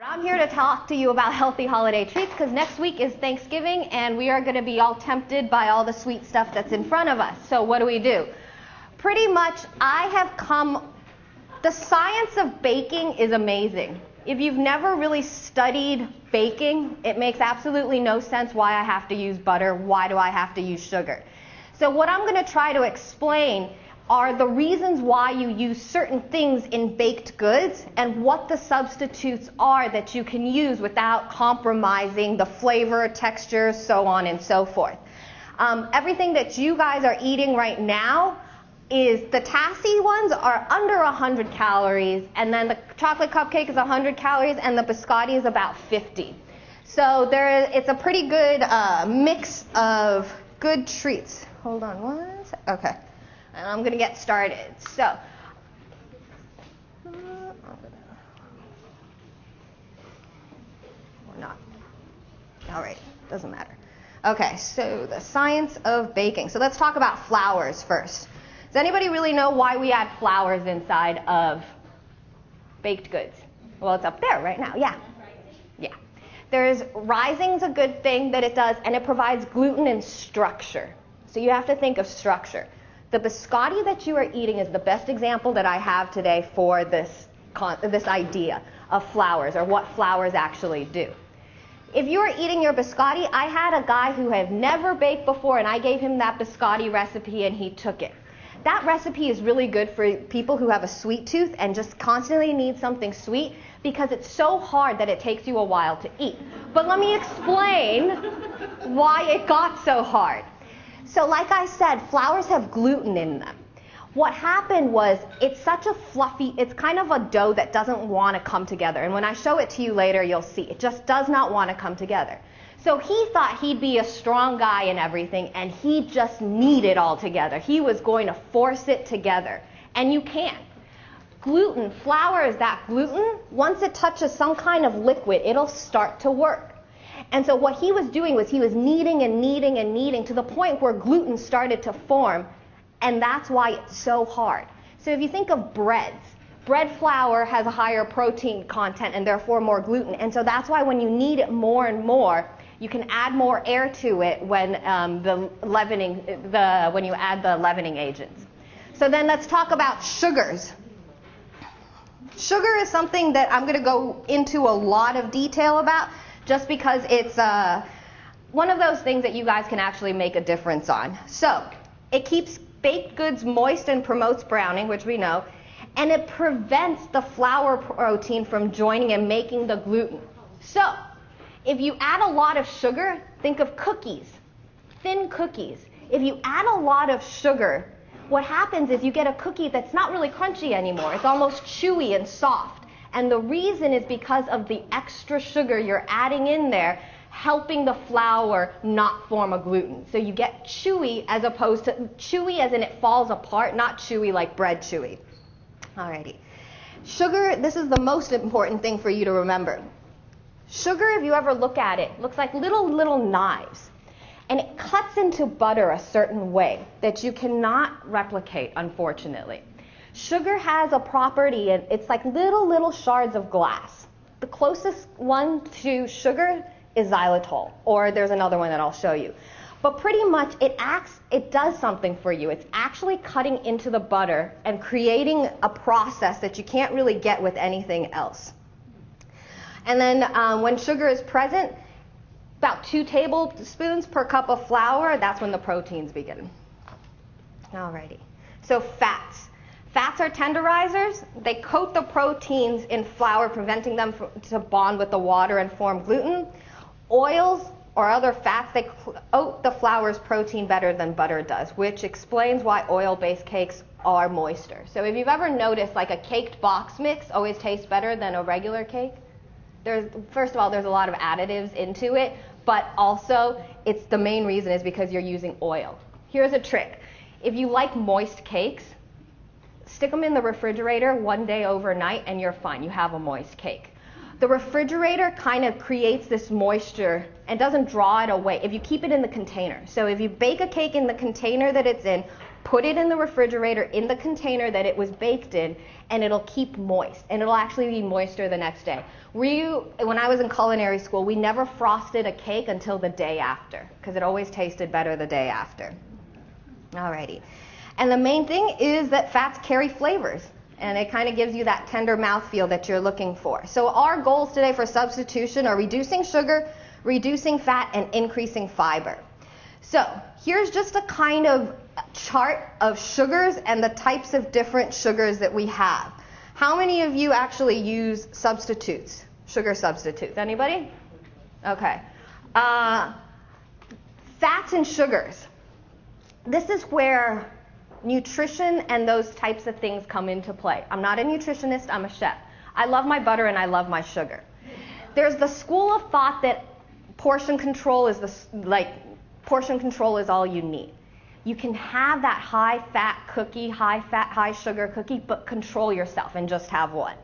I'm here to talk to you about healthy holiday treats because next week is Thanksgiving and we are going to be all tempted by all the sweet stuff that's in front of us. So what do? Pretty much the science of baking is amazing. If you've never really studied baking, it makes absolutely no sense why I have to use butter, why do I have to use sugar. So what I'm going to try to explain are the reasons why you use certain things in baked goods and what the substitutes are that you can use without compromising the flavor, texture, so on and so forth. Everything that you guys are eating right now is the Tassie ones are under 100 calories, and then the chocolate cupcake is 100 calories, and the biscotti is about 50. So it's a pretty good mix of good treats. Hold on one sec. Okay. And I'm going to get started. So, or not. All right, doesn't matter. Okay, so the science of baking. So let's talk about flours first. Does anybody really know why we add flours inside of baked goods? Well, it's up there right now. Yeah. Rising's a good thing that it does, and it provides gluten and structure. So you have to think of structure. The biscotti that you are eating is the best example that I have today for this idea of flours, or what flours actually do. If you are eating your biscotti, I had a guy who had never baked before, and I gave him that biscotti recipe, and he took it. That recipe is really good for people who have a sweet tooth and just constantly need something sweet, because it's so hard that it takes you a while to eat. But let me explain why it got so hard. So like I said, flours have gluten in them. What happened was it's such a fluffy, it's kind of a dough that doesn't want to come together. And when I show it to you later, you'll see it just does not want to come together. So he thought he'd be a strong guy and everything, and he just knead it all together. He was going to force it together. And you can't. Gluten, flour is that gluten. Once it touches some kind of liquid, it'll start to work. And so what he was doing was he was kneading and kneading and kneading to the point where gluten started to form, and that's why it's so hard. So if you think of breads, bread flour has a higher protein content and therefore more gluten, and so that's why when you knead it more and more, you can add more air to it when you add the leavening agents. So then let's talk about sugars. Sugar is something that I'm going to go into a lot of detail about, just because it's one of those things that you guys can actually make a difference on. So it keeps baked goods moist and promotes browning, which we know, and it prevents the flour protein from joining and making the gluten. So if you add a lot of sugar, think of cookies, thin cookies. If you add a lot of sugar, what happens is you get a cookie that's not really crunchy anymore. It's almost chewy and soft. And the reason is because of the extra sugar you're adding in there, helping the flour not form a gluten. So you get chewy as opposed to chewy as in it falls apart, not chewy like bread chewy. Alrighty. Sugar, this is the most important thing for you to remember. Sugar, if you ever look at it, looks like little knives. And it cuts into butter a certain way that you cannot replicate, unfortunately. Sugar has a property, and it's like little shards of glass. The closest one to sugar is xylitol, or there's another one that I'll show you. But pretty much it does something for you. It's actually cutting into the butter and creating a process that you can't really get with anything else. And then when sugar is present, about 2 tablespoons per cup of flour, that's when the proteins begin. Alrighty. So fats. Fats are tenderizers. They coat the proteins in flour, preventing them to bond with the water and form gluten. Oils or other fats, they coat the flour's protein better than butter does, which explains why oil-based cakes are moister. So if you've ever noticed, like a caked box mix always tastes better than a regular cake, first of all, there's a lot of additives into it, but also the main reason is because you're using oil. Here's a trick. If you like moist cakes, stick them in the refrigerator one day overnight and you're fine. You have a moist cake. The refrigerator kind of creates this moisture and doesn't draw it away if you keep it in the container. So if you bake a cake in the container that it's in, put it in the refrigerator in the container that it was baked in, and it'll keep moist, and it'll actually be moister the next day. When I was in culinary school, we never frosted a cake until the day after, because it always tasted better the day after. Alrighty. And the main thing is that fats carry flavors, and it kind of gives you that tender mouthfeel that you're looking for. So our goals today for substitution are reducing sugar, reducing fat, and increasing fiber. So here's just a kind of chart of sugars and the types of different sugars that we have. How many of you actually use substitutes, sugar substitutes? Anybody? Okay. Fats and sugars. This is where nutrition and those types of things come into play. I'm not a nutritionist, I'm a chef. I love my butter and I love my sugar. There's the school of thought that portion control is portion control is all you need. You can have that high-fat cookie, high-fat, high-sugar cookie, but control yourself and just have one.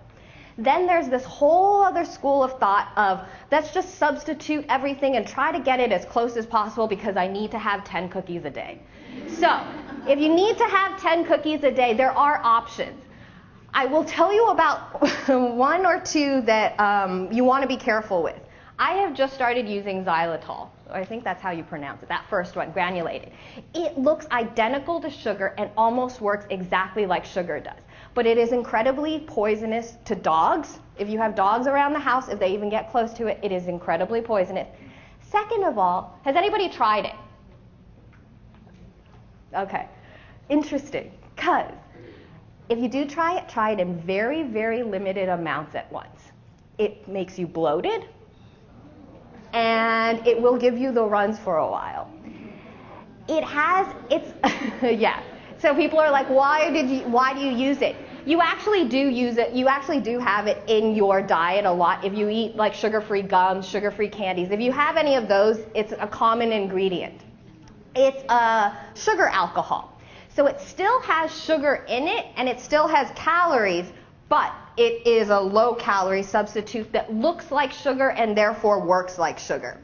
Then there's this whole other school of thought of, let's just substitute everything and try to get it as close as possible because I need to have 10 cookies a day. So, if you need to have 10 cookies a day, there are options. I will tell you about one or two that you want to be careful with. I have just started using xylitol. I think that's how you pronounce it, that first one, granulated. It looks identical to sugar and almost works exactly like sugar does. But it is incredibly poisonous to dogs. If you have dogs around the house, if they even get close to it, it is incredibly poisonous. Second of all, has anybody tried it? Okay, interesting, because if you do try it in very, very limited amounts at once. It makes you bloated, and it will give you the runs for a while. Yeah. So people are like, why do you use it? You actually do use it. You actually do have it in your diet a lot. If you eat like sugar-free gums, sugar-free candies, if you have any of those, it's a common ingredient. It's a sugar alcohol. So it still has sugar in it, and it still has calories, but it is a low-calorie substitute that looks like sugar and therefore works like sugar.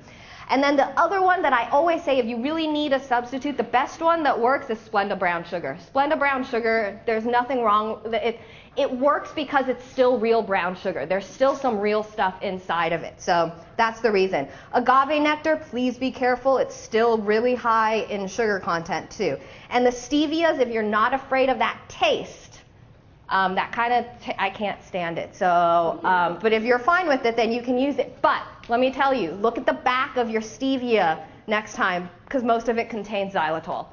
And then the other one that I always say, if you really need a substitute, the best one that works is Splenda brown sugar. Splenda brown sugar, there's nothing wrong with it. It works because it's still real brown sugar. There's still some real stuff inside of it. So that's the reason. Agave nectar, please be careful. It's still really high in sugar content too. And the stevias, if you're not afraid of that taste, that kind of, I can't stand it. So, but if you're fine with it, then you can use it. But let me tell you, look at the back of your stevia next time, because most of it contains xylitol.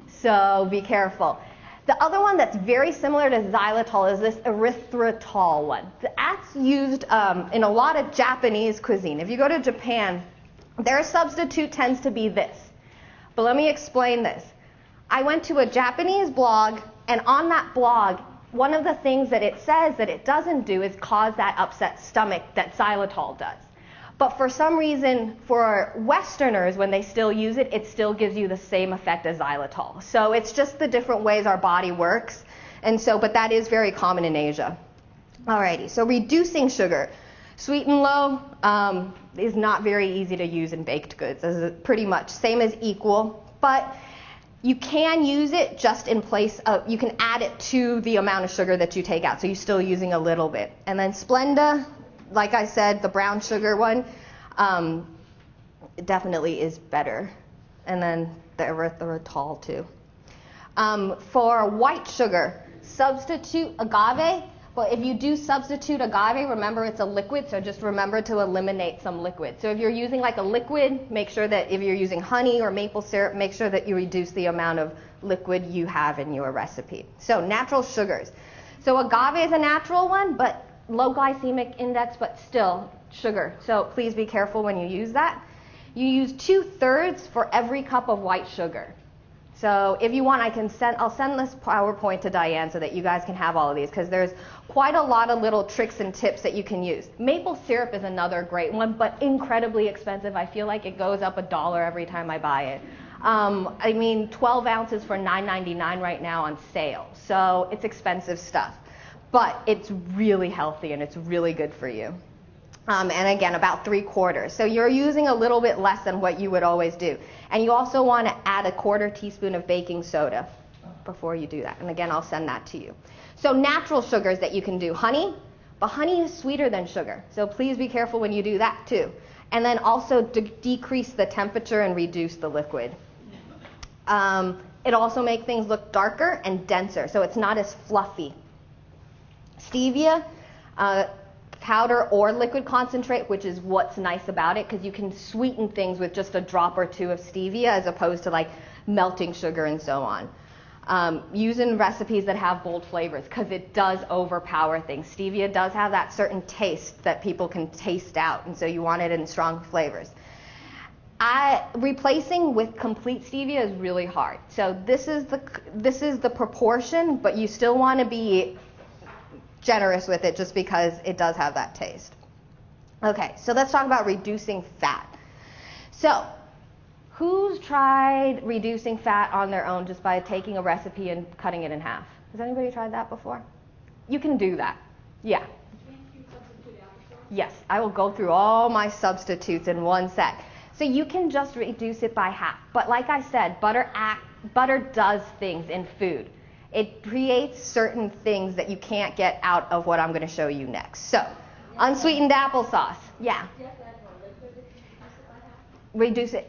So be careful. The other one that's very similar to xylitol is this erythritol one. That's used in a lot of Japanese cuisine. If you go to Japan, their substitute tends to be this. But let me explain this. I went to a Japanese blog, and on that blog, one of the things that it says that it doesn't do is cause that upset stomach that xylitol does. But for some reason, for Westerners, when they still use it, it still gives you the same effect as xylitol. So it's just the different ways our body works. And so, but that is very common in Asia. Alrighty, so reducing sugar. Sweet and low is not very easy to use in baked goods. It's pretty much same as equal, but you can use it just in place of, you can add it to the amount of sugar that you take out, so you're still using a little bit. And then Splenda, like I said, the brown sugar one, definitely is better. And then the erythritol too. For white sugar, substitute agave. But if you do substitute agave, remember it's a liquid, so just remember to eliminate some liquid. So if you're using like a liquid, make sure that if you're using honey or maple syrup, make sure that you reduce the amount of liquid you have in your recipe. So natural sugars. So agave is a natural one, but low glycemic index, but still sugar. So please be careful when you use that. You use 2/3 for every cup of white sugar. So if you want, I'll send this PowerPoint to Diane so that you guys can have all of these, because there's quite a lot of little tricks and tips that you can use. Maple syrup is another great one, but incredibly expensive. I feel like it goes up $1 every time I buy it. 12 ounces for $9.99 right now on sale. So it's expensive stuff, but it's really healthy and it's really good for you. And again, about 3/4. So you're using a little bit less than what you would always do. And you also want to add a 1/4 teaspoon of baking soda before you do that. And again, I'll send that to you. So natural sugars that you can do. Honey, but honey is sweeter than sugar. So please be careful when you do that too. And then also decrease the temperature and reduce the liquid. It also makes things look darker and denser, so it's not as fluffy. Stevia, powder or liquid concentrate, which is what's nice about it, because you can sweeten things with just a drop or two of stevia as opposed to like melting sugar and so on. Use in recipes that have bold flavors, because it does overpower things. Stevia does have that certain taste that people can taste out, and so you want it in strong flavors. Replacing with complete stevia is really hard. So this is the proportion, but you still want to be generous with it just because it does have that taste. Okay, so let's talk about reducing fat. So who's tried reducing fat on their own just by taking a recipe and cutting it in half? Has anybody tried that before? You can do that. Yeah. Yes, I will go through all my substitutes in one sec. So you can just reduce it by half. But like I said, butter does things in food. It creates certain things that you can't get out of what I'm going to show you next. So, unsweetened applesauce. Yeah. Reduce it.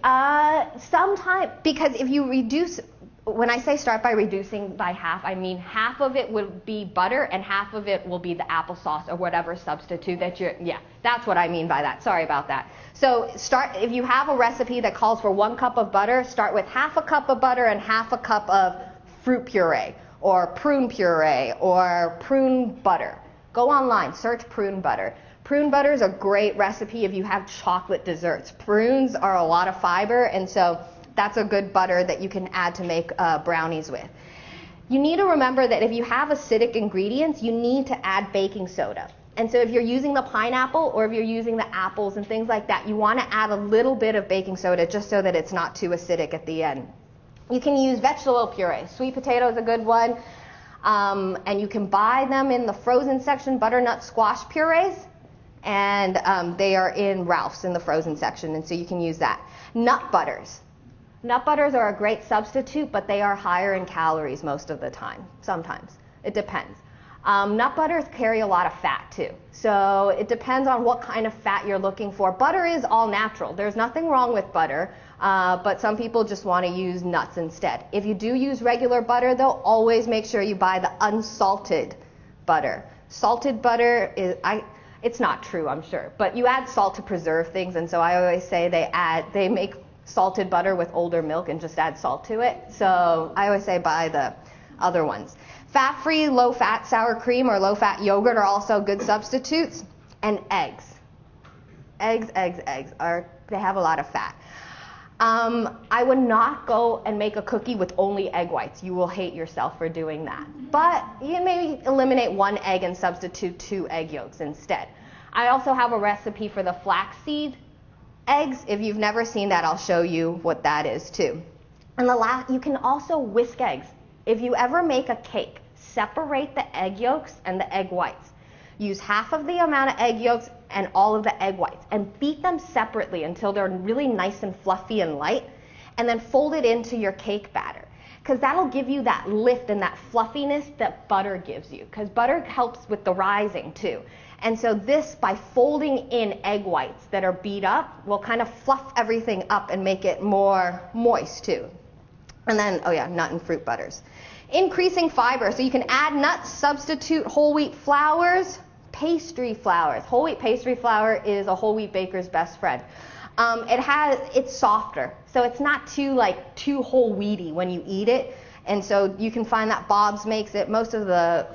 Sometimes, because if you reduce, when I say start by reducing by half, I mean half of it will be butter and half of it will be the applesauce or whatever substitute that that's what I mean by that. Sorry about that. So if you have a recipe that calls for 1 cup of butter, start with half a cup of butter and half a cup of fruit puree or prune puree or prune butter. Go online, search prune butter. Prune butter is a great recipe if you have chocolate desserts. Prunes are a lot of fiber, and so that's a good butter that you can add to make brownies with. You need to remember that if you have acidic ingredients, you need to add baking soda. And so if you're using the pineapple or if you're using the apples and things like that, you want to add a little bit of baking soda just so that it's not too acidic at the end. You can use vegetable puree. Sweet potato is a good one. And you can buy them in the frozen section, butternut squash purees. And they are in Ralph's in the frozen section, and so you can use that. Nut butters. Nut butters are a great substitute, but they are higher in calories most of the time. Sometimes. It depends. Nut butters carry a lot of fat too. So it depends on what kind of fat you're looking for. Butter is all natural. There's nothing wrong with butter, but some people just want to use nuts instead. If you do use regular butter, though, always make sure you buy the unsalted butter. Salted butter it's not true, I'm sure, but you add salt to preserve things, and so I always say they make salted butter with older milk and just add salt to it. So I always say buy the other ones. Fat-free, low-fat sour cream or low-fat yogurt are also good substitutes. And eggs. Eggs they have a lot of fat. I would not go and make a cookie with only egg whites. You will hate yourself for doing that. But you can maybe eliminate 1 egg and substitute 2 egg yolks instead. I also have a recipe for the flaxseed eggs. If you've never seen that, I'll show you what that is too. And you can also whisk eggs. If you ever make a cake, separate the egg yolks and the egg whites. Use half of the amount of egg yolks and all of the egg whites and beat them separately until they're really nice and fluffy and light, and then fold it into your cake batter, because that'll give you that lift and that fluffiness that butter gives you, because butter helps with the rising too. And so this, by folding in egg whites that are beat up, will kind of fluff everything up and make it more moist too. And then, nut and fruit butters. Increasing fiber, so you can add nuts, substitute whole wheat flours, pastry flours. Whole wheat pastry flour is a whole wheat baker's best friend. It's softer, so it's not too whole wheaty when you eat it, and so you can find that Bob's makes it. Most of the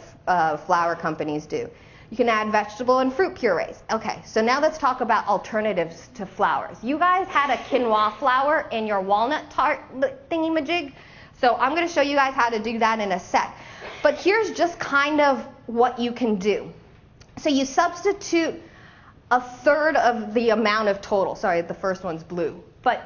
flour companies do. You can add vegetable and fruit purees. Okay, so now let's talk about alternatives to flours. You guys had a quinoa flour in your walnut tart thingy-majig, so I'm going to show you guys how to do that in a sec. But here's just kind of what you can do. So you substitute 1/3 of the amount of total. Sorry, the first one's blue. But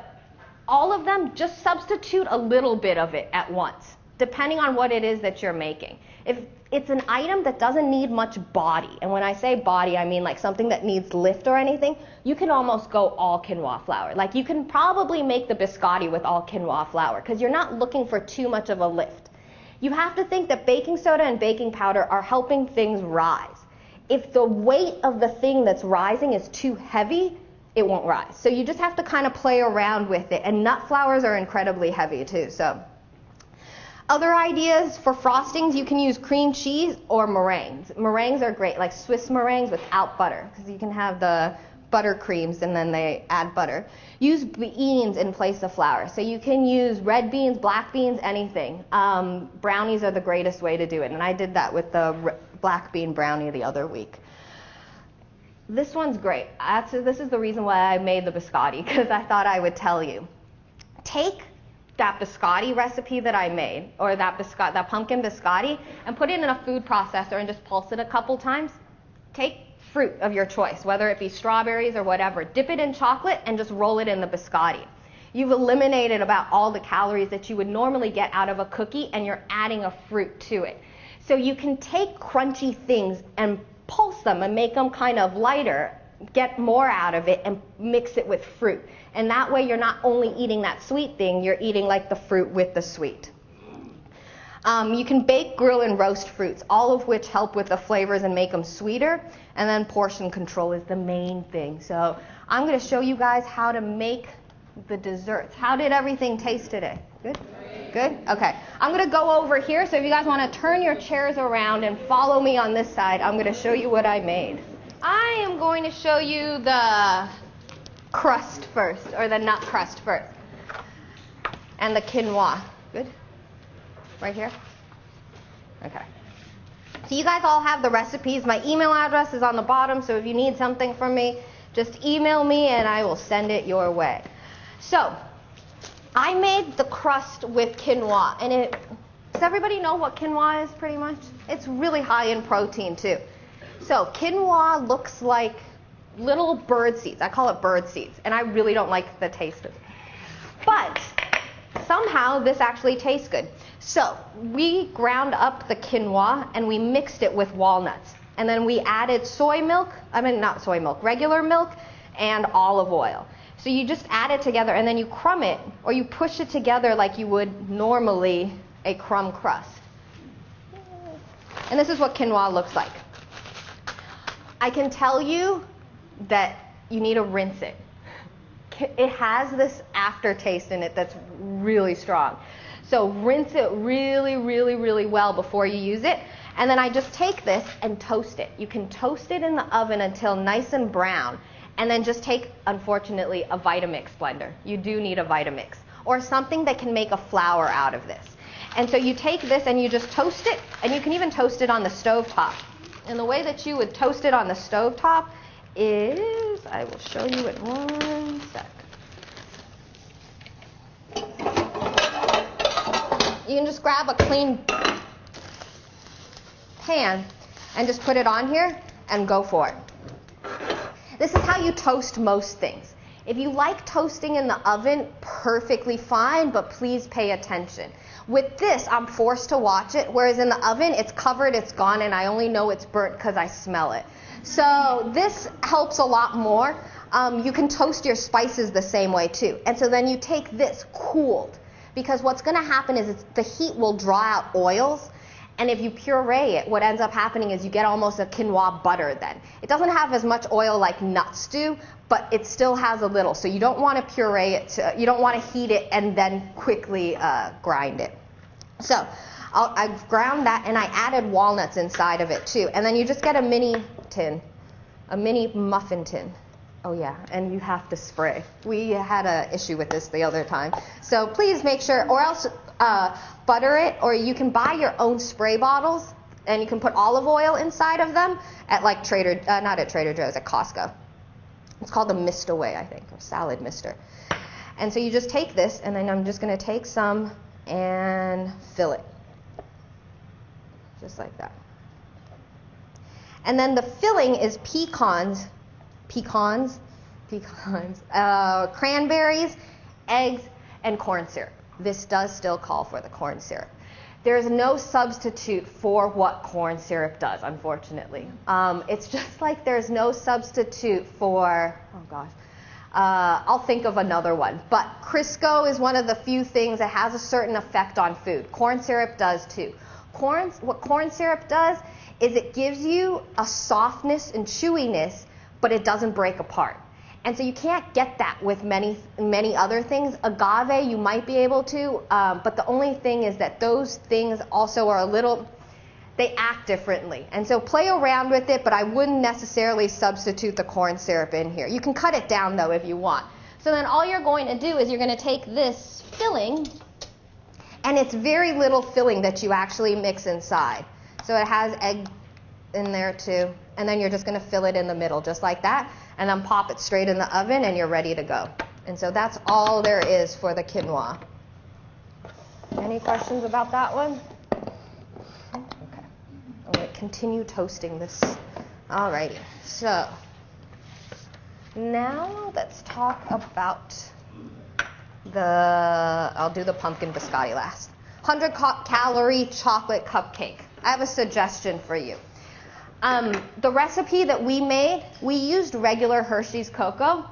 all of them, just substitute a little bit of it at once. depending on what it is that you're making. If it's an item that doesn't need much body, and when I say body, I mean like something that needs lift or anything, you can almost go all quinoa flour. Like you can probably make the biscotti with all quinoa flour because you're not looking for too much of a lift. You have to think that baking soda and baking powder are helping things rise. If the weight of the thing that's rising is too heavy, it won't rise. So you just have to kind of play around with it. And nut flours are incredibly heavy too. So other ideas for frostings, you can use cream cheese or meringues. Meringues are great, like Swiss meringues without butter, because you can have the butter creams and then they add butter. Use beans in place of flour. So you can use red beans, black beans, anything. Brownies are the greatest way to do it. And I did that with the black bean brownie the other week. This one's great. This is the reason why I made the biscotti, because I thought I would tell you. Take that biscotti recipe that I made, or that pumpkin biscotti, and put it in a food processor and just pulse it a couple times. Take fruit of your choice, whether it be strawberries or whatever. Dip it in chocolate and just roll it in the biscotti. You've eliminated about all the calories that you would normally get out of a cookie, and you're adding a fruit to it. So you can take crunchy things and pulse them and make them kind of lighter, get more out of it, and mix it with fruit. And that way you're not only eating that sweet thing, you're eating like the fruit with the sweet. You can bake, grill, and roast fruits, all of which help with the flavors and make them sweeter. And then portion control is the main thing. So I'm going to show you guys how to make the desserts. How did everything taste today? Good? Good? Okay. I'm going to go over here. So if you guys want to turn your chairs around and follow me on this side, I'm going to show you what I made. I am going to show you the crust first, or the nut crust first, and the quinoa. Good? Right here? Okay. So you guys all have the recipes. My email address is on the bottom, so if you need something from me, just email me and I will send it your way. So, I made the crust with quinoa, and does everybody know what quinoa is pretty much? It's really high in protein too. So quinoa looks like little bird seeds. I call it bird seeds, and I really don't like the taste of it. But somehow this actually tastes good. So we ground up the quinoa and we mixed it with walnuts. And then we added regular milk and olive oil. So you just add it together and then you crumb it, or you push it together like you would normally a crumb crust. And this is what quinoa looks like. I can tell you that you need to rinse it. It has this aftertaste in it that's really strong. So rinse it really, really, really well before you use it. And then I just take this and toast it. You can toast it in the oven until nice and brown. And then just take, unfortunately, a Vitamix blender. You do need a Vitamix. Or something that can make a flour out of this. And so you take this and you just toast it. And you can even toast it on the stovetop. And the way that you would toast it on the stovetop is, I will show you in one sec. You can just grab a clean pan and just put it on here and go for it. This is how you toast most things. If you like toasting in the oven, perfectly fine, but please pay attention. With this, I'm forced to watch it, whereas in the oven, it's covered, it's gone, and I only know it's burnt because I smell it. So this helps a lot more. You can toast your spices the same way too. And so then you take this cooled, because what's going to happen is the heat will draw out oils. And if you puree it, what ends up happening is you get almost a quinoa butter then. It doesn't have as much oil like nuts do, but it still has a little. So you don't want to puree it, you don't want to heat it and then quickly grind it. So I've ground that and I added walnuts inside of it too. And then you just get a mini tin, a mini muffin tin. Oh yeah, and you have to spray. We had an issue with this the other time. So please make sure, or else butter it, or you can buy your own spray bottles and you can put olive oil inside of them at like not at Trader Joe's, at Costco. It's called the Mist Away, I think, or Salad Mister. And so you just take this, and then I'm just going to take some and fill it. Just like that. And then the filling is pecans, cranberries, eggs, and corn syrup. This does still call for the corn syrup. There's no substitute for what corn syrup does, unfortunately. It's just like there's no substitute for, oh gosh, I'll think of another one. But Crisco is one of the few things that has a certain effect on food. Corn syrup does too. What corn syrup does is it gives you a softness and chewiness, but it doesn't break apart. And so you can't get that with many other things. Agave, you might be able to, but the only thing is that those things also are they act differently. And so play around with it, but I wouldn't necessarily substitute the corn syrup in here. You can cut it down, though, if you want. So then all you're going to do is you're going to take this filling, and it's very little filling that you actually mix inside. So it has egg in there, too. And then you're just going to fill it in the middle, just like that. And then pop it straight in the oven, and you're ready to go. And so that's all there is for the quinoa. Any questions about that one? Okay. I'm going to continue toasting this. Alrighty. So now let's talk about I'll do the pumpkin biscotti last. 100-calorie chocolate cupcake. I have a suggestion for you. The recipe that we made, we used regular Hershey's cocoa.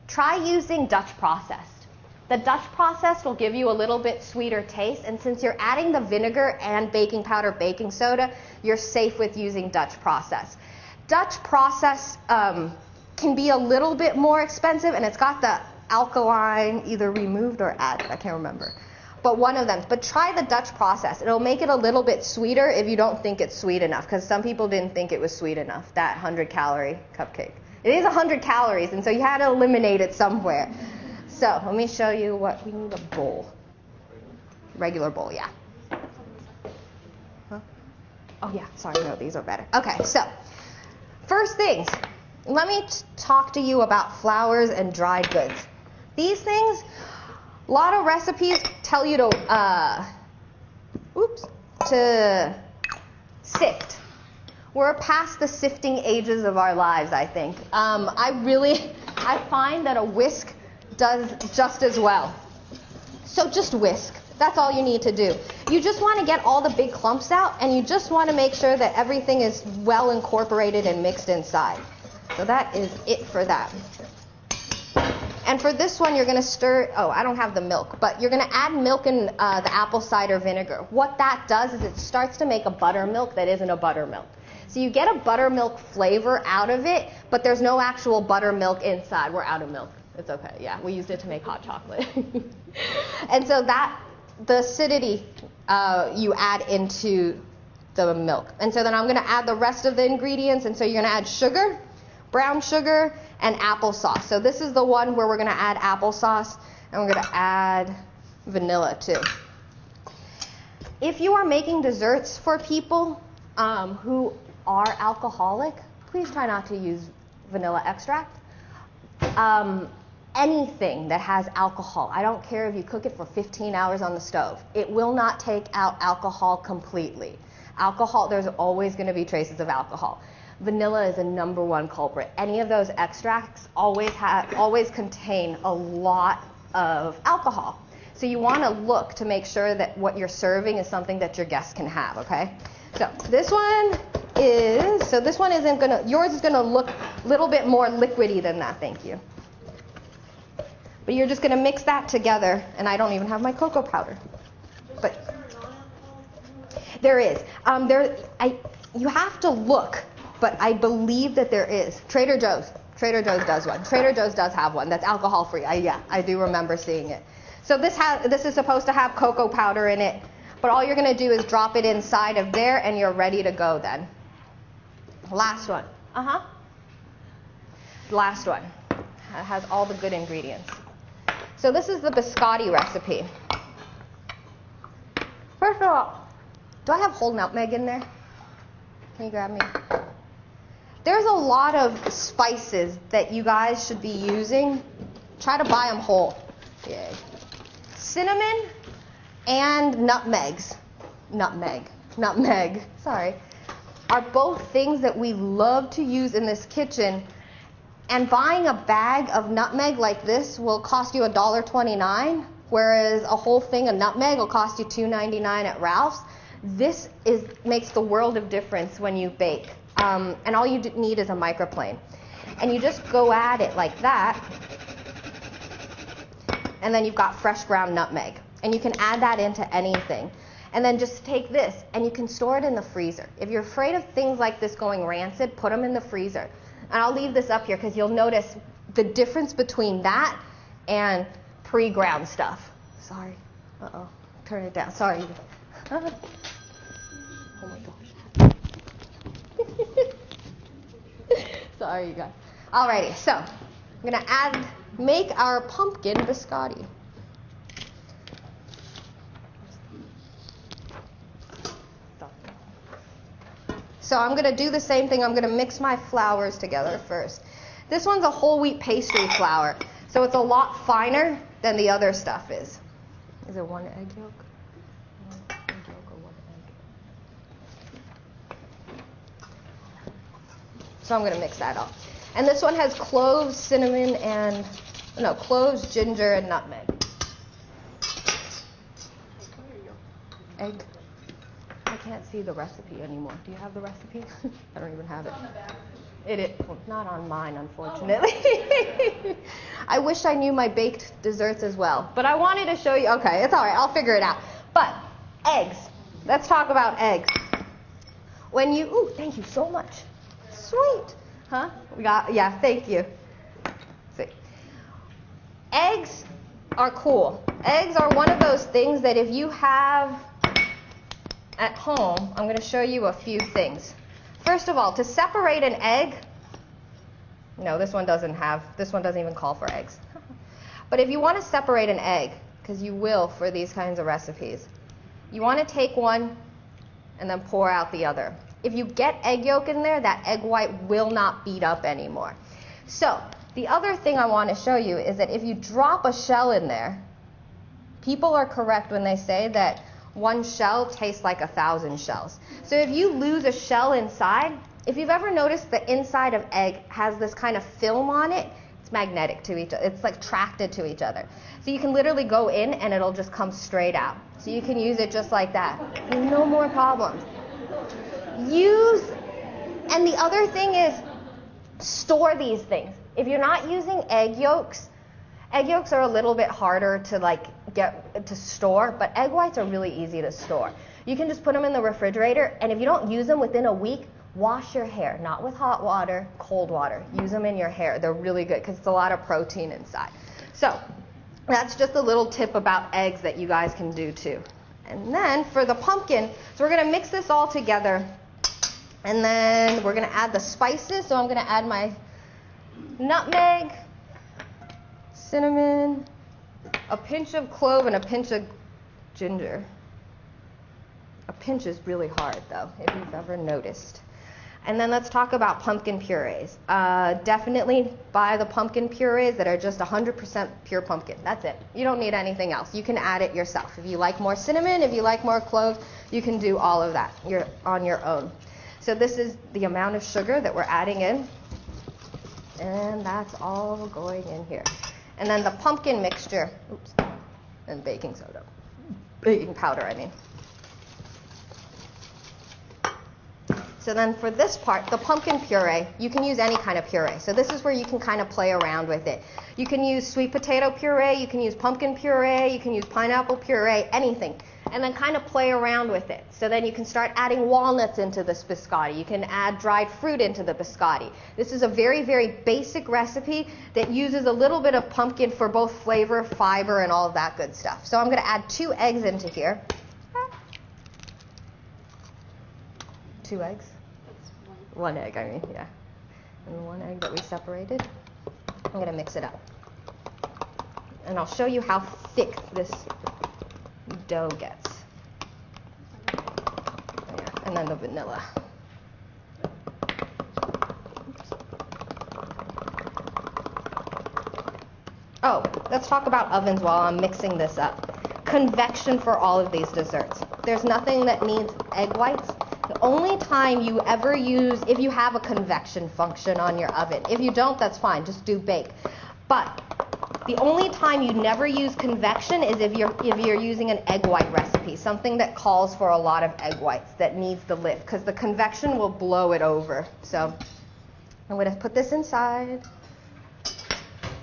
Try using Dutch processed. The Dutch processed will give you a little bit sweeter taste, and since you're adding the vinegar and baking powder, baking soda, you're safe with using Dutch processed. Dutch processed can be a little bit more expensive, and it's got the alkaline either removed or added, I can't remember. But one of them. But try the Dutch process. It'll make it a little bit sweeter if you don't think it's sweet enough, because some people didn't think it was sweet enough, that 100-calorie cupcake. It is 100 calories, and so you had to eliminate it somewhere. So let me show you what we need. A bowl. Regular bowl, yeah. Huh? Oh, yeah, sorry, no, these are better. Okay, so first things, let me talk to you about flours and dried goods. These things, a lot of recipes tell you to sift. We're past the sifting ages of our lives, I think. I find that a whisk does just as well. So just whisk. That's all you need to do. You just want to get all the big clumps out, and you just want to make sure that everything is well incorporated and mixed inside. So that is it for that. And for this one, you're going to stir, I don't have the milk, but you're going to add milk and the apple cider vinegar. What that does is it starts to make a buttermilk that isn't a buttermilk. So you get a buttermilk flavor out of it, but there's no actual buttermilk inside. We're out of milk. It's okay. Yeah, we used it to make hot chocolate. And so the acidity you add into the milk. And so then I'm going to add the rest of the ingredients. And so you're going to add sugar, brown sugar, and applesauce. So this is the one where we're going to add applesauce, and we're going to add vanilla too. If you are making desserts for people who are alcoholic, please try not to use vanilla extract. Anything that has alcohol, I don't care if you cook it for 15 hours on the stove, it will not take out alcohol completely. Alcohol, there's always going to be traces of alcohol. Vanilla is a #1 culprit. Any of those extracts always contain a lot of alcohol. So you want to look to make sure that what you're serving is something that your guests can have, okay? So this one isn't going to, yours is going to look a little bit more liquidy than that, thank you. But you're just going to mix that together, and I don't even have my cocoa powder. But there is. You have to look, but I believe that there is. Trader Joe's does one. Trader Joe's does have one that's alcohol-free. I do remember seeing it. So this is supposed to have cocoa powder in it, but all you're going to do is drop it inside of there, and you're ready to go then. Last one. Last one. It has all the good ingredients. So this is the biscotti recipe. First of all, do I have whole nutmeg in there? Can you grab me? There's a lot of spices that you guys should be using. Try to buy them whole. Yay. Cinnamon and nutmeg, sorry, are both things that we love to use in this kitchen. And buying a bag of nutmeg like this will cost you $1.29. whereas a whole thing of nutmeg will cost you $2.99 at Ralph's. This makes the world of difference when you bake. And all you need is a microplane. And you just go at it like that, and then you've got fresh ground nutmeg. And you can add that into anything. And then just take this, and you can store it in the freezer. If you're afraid of things like this going rancid, put them in the freezer. And I'll leave this up here because you'll notice the difference between that and pre-ground stuff. Sorry. Uh-oh. Turn it down. Sorry. Oh my gosh. Sorry, you guys. Alrighty, so I'm going to make our pumpkin biscotti. So I'm going to do the same thing. I'm going to mix my flours together first. This one's a whole wheat pastry flour, so it's a lot finer than the other stuff is. Is it one egg yolk? One egg yolk or one egg? So I'm going to mix that up. And this one has cloves, cinnamon, cloves, ginger, and nutmeg. Egg. I can't see the recipe anymore. Do you have the recipe? I don't even have it. Well, not on mine, unfortunately. I wish I knew my baked desserts as well. But I wanted to show you. Okay, it's all right. I'll figure it out. But eggs. Let's talk about eggs. Ooh, thank you so much. Sweet. Huh? Yeah, thank you. See. Eggs are cool. Eggs are one of those things that if you have at home, I'm going to show you a few things. First of all, to separate an egg, no, this one doesn't even call for eggs. But if you want to separate an egg, because you will for these kinds of recipes, you want to take one and then pour out the other. If you get egg yolk in there, that egg white will not beat up anymore. So the other thing I want to show you is that if you drop a shell in there, people are correct when they say that one shell tastes like 1,000 shells. So if you lose a shell inside, if you've ever noticed the inside of egg has this kind of film on it, it's magnetic to each other. It's like attracted to each other. So you can literally go in and it'll just come straight out. So you can use it just like that. No more problems. And the other thing is, store these things. If you're not using egg yolks are a little bit harder to get to store, but egg whites are really easy to store. You can just put them in the refrigerator, and if you don't use them within a week, wash your hair. Not with hot water, cold water. Use them in your hair. They're really good because it's a lot of protein inside. So that's just a little tip about eggs that you guys can do too. And then for the pumpkin, so we're going to mix this all together, and then we're going to add the spices. So I'm going to add my nutmeg, cinnamon, a pinch of clove, and a pinch of ginger. A pinch is really hard, though, if you've ever noticed. And then let's talk about pumpkin purees. Definitely buy the pumpkin purees that are just 100% pure pumpkin. That's it. You don't need anything else. You can add it yourself. If you like more cinnamon, if you like more cloves, you can do all of that. You're on your own. So this is the amount of sugar that we're adding in. And that's all going in here. And then the pumpkin mixture, and baking powder, I mean. So then for this part, the pumpkin puree, you can use any kind of puree. So this is where you can kind of play around with it. You can use sweet potato puree, you can use pumpkin puree, you can use pineapple puree, anything. And then kind of play around with it. So then you can start adding walnuts into this biscotti. You can add dried fruit into the biscotti. This is a very, very basic recipe that uses a little bit of pumpkin for both flavor, fiber, and all of that good stuff. So I'm going to add 2 eggs into here. 2 eggs? 1 egg, I mean, yeah. And the 1 egg that we separated. I'm going to mix it up. And I'll show you how thick this dough gets. There. And then the vanilla. Oh, let's talk about ovens while I'm mixing this up. Convection for all of these desserts. There's nothing that needs egg whites. The only time you ever use, if you have a convection function on your oven. If you don't, that's fine. Just do bake. But The only time you never use convection is if you're using an egg white recipe, something that calls for a lot of egg whites that needs the lift, because the convection will blow it over. So I'm going to put this inside,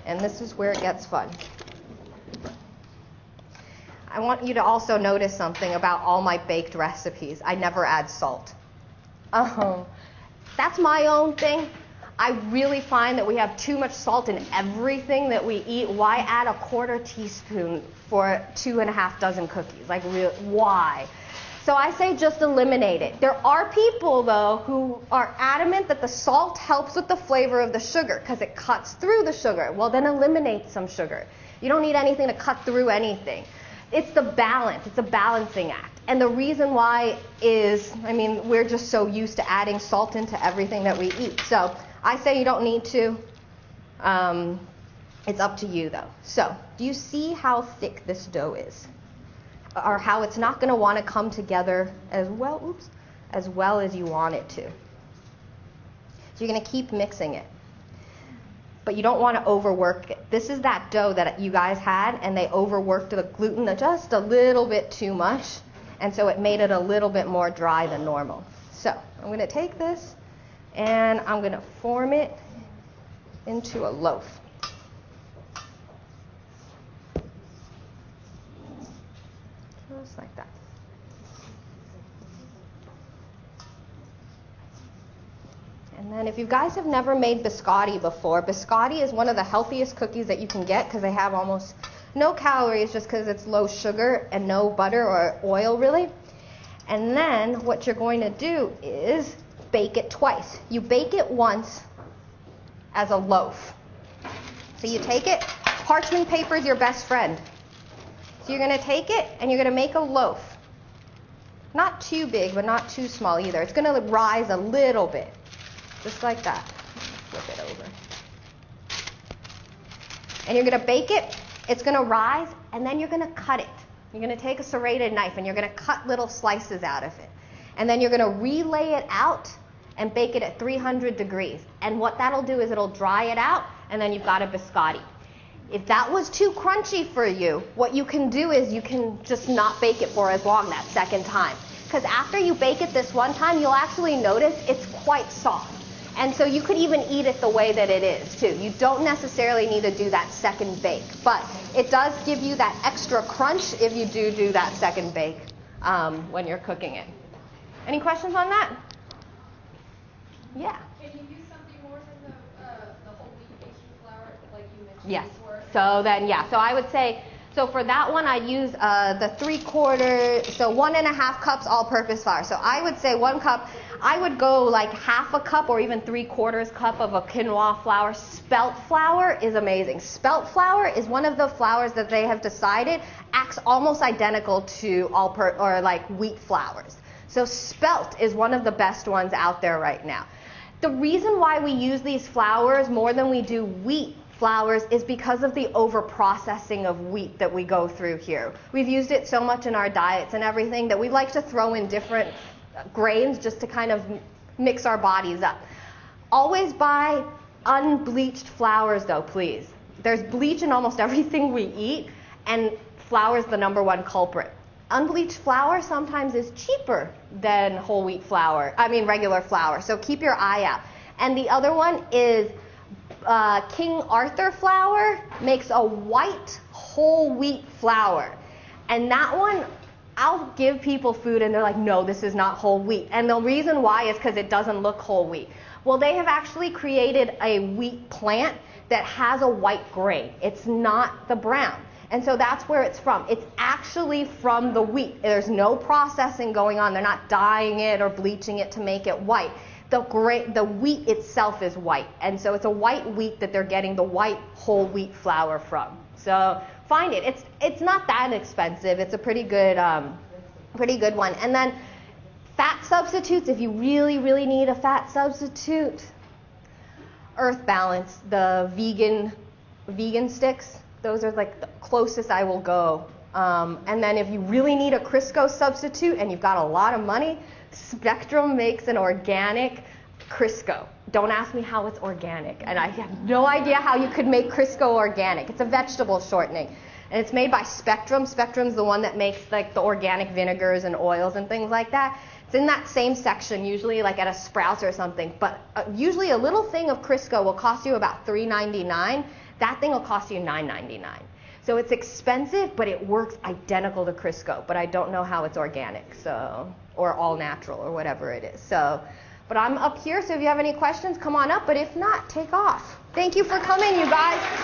and this is where it gets fun. I want you to also notice something about all my baked recipes. I never add salt. That's my own thing. I really find that we have too much salt in everything that we eat. Why add a 1/4 teaspoon for 2½ dozen cookies? Like, why? So I say just eliminate it. There are people, though, who are adamant that the salt helps with the flavor of the sugar because it cuts through the sugar. Well, then eliminate some sugar. You don't need anything to cut through anything. It's the balance. It's a balancing act. And the reason why is, I mean, we're just so used to adding salt into everything that we eat. So I say you don't need to. It's up to you, though. So do you see how thick this dough is? Or how it's not going to want to come together as well, as well as you want it to. So you're going to keep mixing it. But you don't want to overwork it. This is that dough that you guys had, and they overworked the gluten just a little bit too much, and so it made it a little bit more dry than normal. So I'm going to take this, and I'm going to form it into a loaf. Just like that. And then if you guys have never made biscotti before, biscotti is one of the healthiest cookies that you can get because they have almost no calories just because it's low sugar and no butter or oil really. And then what you're going to do is bake it twice. You bake it once as a loaf. So you take it, parchment paper is your best friend. So you're going to take it and you're going to make a loaf. Not too big, but not too small either. It's going to rise a little bit. Just like that. Flip it over. And you're going to bake it. It's going to rise, and then you're going to cut it. You're going to take a serrated knife, and you're going to cut little slices out of it. And then you're going to relay it out and bake it at 300 degrees. And what that'll do is it'll dry it out, and then you've got a biscotti. If that was too crunchy for you, what you can do is you can just not bake it for as long that second time. Because after you bake it this one time, you'll actually notice it's quite soft. And so you could even eat it the way that it is, too. You don't necessarily need to do that second bake. But it does give you that extra crunch if you do that second bake when you're cooking it. Any questions on that? Yeah. Can you use something more than the whole wheat pastry flour, like you mentioned Yes. before? So then, yeah. So I would say, so for that one, I'd use the 3/4, so 1½ cups all-purpose flour. So I would say 1 cup. I would go like 1/2 cup or even 3/4 cup of a quinoa flour. Spelt flour is amazing. Spelt flour is one of the flours that they have decided acts almost identical to like wheat flours. So spelt is one of the best ones out there right now. The reason why we use these flours more than we do wheat flours is because of the over-processing of wheat that we go through here. We've used it so much in our diets and everything that we like to throw in different grains just to kind of mix our bodies up. Always buy unbleached flours though, please. There's bleach in almost everything we eat, and flour is the #1 culprit. Unbleached flour sometimes is cheaper than whole wheat flour, regular flour, so keep your eye out. And the other one is King Arthur flour makes a white whole wheat flour. And that one, I'll give people food and they're like, no, this is not whole wheat. And the reason why is because it doesn't look whole wheat. Well, they have actually created a wheat plant that has a white grain. It's not the brown. And so that's where it's from. It's actually from the wheat. There's no processing going on. They're not dyeing it or bleaching it to make it white. The wheat itself is white, and so it's a white wheat that they're getting the white whole wheat flour from. So find it. It's not that expensive. It's a pretty good one. And then fat substitutes. If you really, really need a fat substitute, Earth Balance, the vegan sticks. Those are like the closest I will go. And then if you really need a Crisco substitute and you've got a lot of money, Spectrum makes an organic Crisco. Don't ask me how it's organic, and I have no idea how you could make Crisco organic. It's a vegetable shortening, and it's made by Spectrum. Spectrum's the one that makes like the organic vinegars and oils and things like that. It's in that same section, usually like at a Sprouts or something, but usually a little thing of Crisco will cost you about $3.99. That thing will cost you $9.99. So it's expensive, but it works identical to Crisco, but I don't know how it's organic, so, or all natural or whatever it is. So, but I'm up here, so if you have any questions, come on up, but if not, take off. Thank you for coming, you guys.